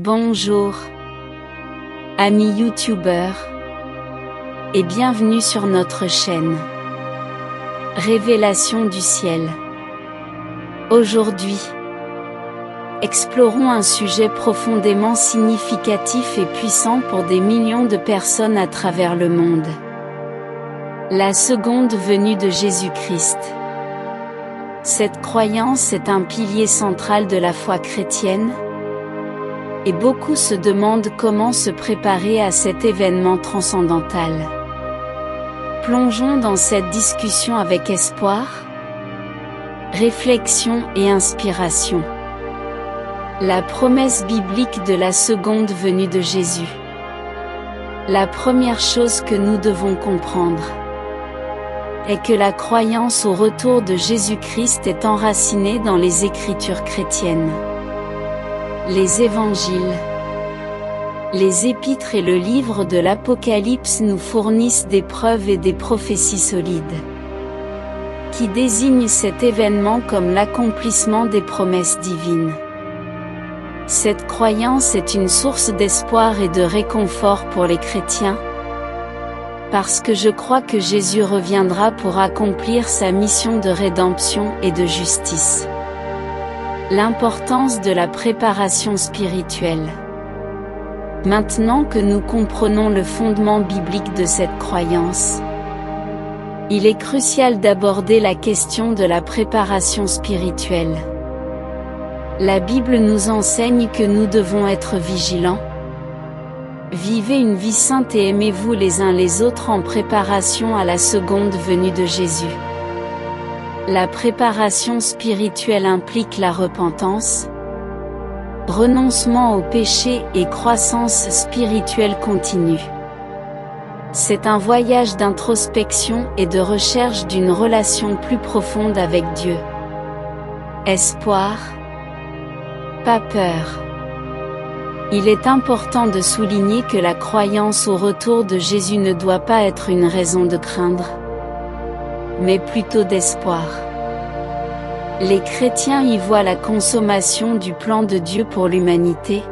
Bonjour, amis youtubeurs, et bienvenue sur notre chaîne Révélation du ciel. Aujourd'hui, explorons un sujet profondément significatif et puissant pour des millions de personnes à travers le monde. La seconde venue de Jésus-Christ. Cette croyance est un pilier central de la foi chrétienne, et beaucoup se demandent comment se préparer à cet événement transcendantal. Plongeons dans cette discussion avec espoir, réflexion et inspiration. La promesse biblique de la seconde venue de Jésus. La première chose que nous devons comprendre est que la croyance au retour de Jésus-Christ est enracinée dans les Écritures chrétiennes. Les évangiles, les épîtres et le livre de l'Apocalypse nous fournissent des preuves et des prophéties solides, qui désignent cet événement comme l'accomplissement des promesses divines. Cette croyance est une source d'espoir et de réconfort pour les chrétiens, parce que je crois que Jésus reviendra pour accomplir sa mission de rédemption et de justice. L'importance de la préparation spirituelle. Maintenant que nous comprenons le fondement biblique de cette croyance, il est crucial d'aborder la question de la préparation spirituelle. La Bible nous enseigne que nous devons être vigilants. Vivez une vie sainte et aimez-vous les uns les autres en préparation à la seconde venue de Jésus. La préparation spirituelle implique la repentance, renoncement au péché et croissance spirituelle continue. C'est un voyage d'introspection et de recherche d'une relation plus profonde avec Dieu. Espoir, pas peur. Il est important de souligner que la croyance au retour de Jésus ne doit pas être une raison de craindre, mais plutôt d'espoir. Les chrétiens y voient la consommation du plan de Dieu pour l'humanité,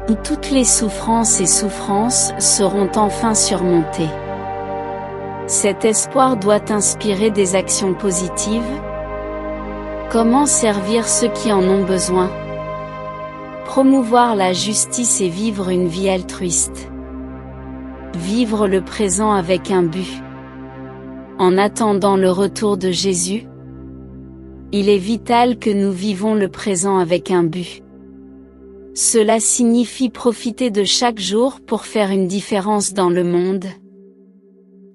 où toutes les souffrances et souffrances seront enfin surmontées. Cet espoir doit inspirer des actions positives. Comment servir ceux qui en ont besoin? Promouvoir la justice et vivre une vie altruiste. Vivre le présent avec un but. En attendant le retour de Jésus, il est vital que nous vivons le présent avec un but. Cela signifie profiter de chaque jour pour faire une différence dans le monde,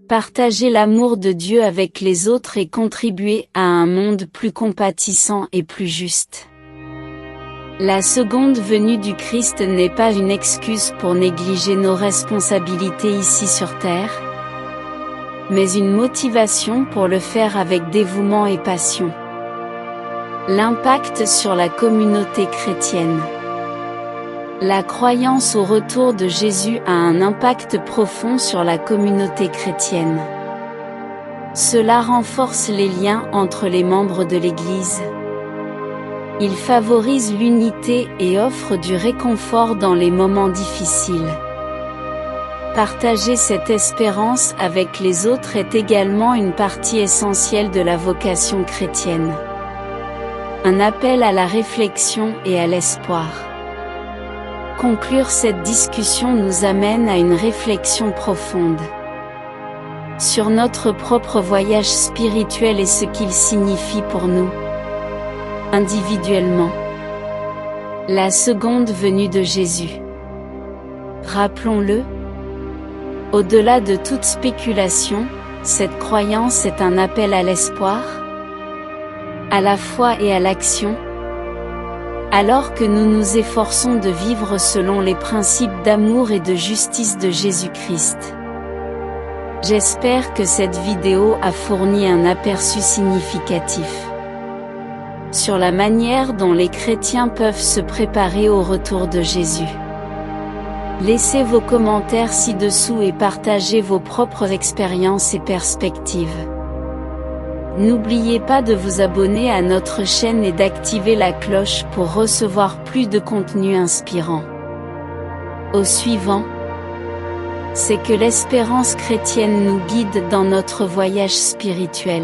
partager l'amour de Dieu avec les autres et contribuer à un monde plus compatissant et plus juste. La seconde venue du Christ n'est pas une excuse pour négliger nos responsabilités ici sur terre, mais une motivation pour le faire avec dévouement et passion. L'impact sur la communauté chrétienne. La croyance au retour de Jésus a un impact profond sur la communauté chrétienne. Cela renforce les liens entre les membres de l'Église. Il favorise l'unité et offre du réconfort dans les moments difficiles. Partager cette espérance avec les autres est également une partie essentielle de la vocation chrétienne. Un appel à la réflexion et à l'espoir. Conclure cette discussion nous amène à une réflexion profonde sur notre propre voyage spirituel et ce qu'il signifie pour nous, individuellement. La seconde venue de Jésus. Rappelons-le, au-delà de toute spéculation, cette croyance est un appel à l'espoir, à la foi et à l'action, alors que nous nous efforçons de vivre selon les principes d'amour et de justice de Jésus-Christ. J'espère que cette vidéo a fourni un aperçu significatif sur la manière dont les chrétiens peuvent se préparer au retour de Jésus. Laissez vos commentaires ci-dessous et partagez vos propres expériences et perspectives. N'oubliez pas de vous abonner à notre chaîne et d'activer la cloche pour recevoir plus de contenu inspirant. Au suivant, c'est que l'espérance chrétienne nous guide dans notre voyage spirituel.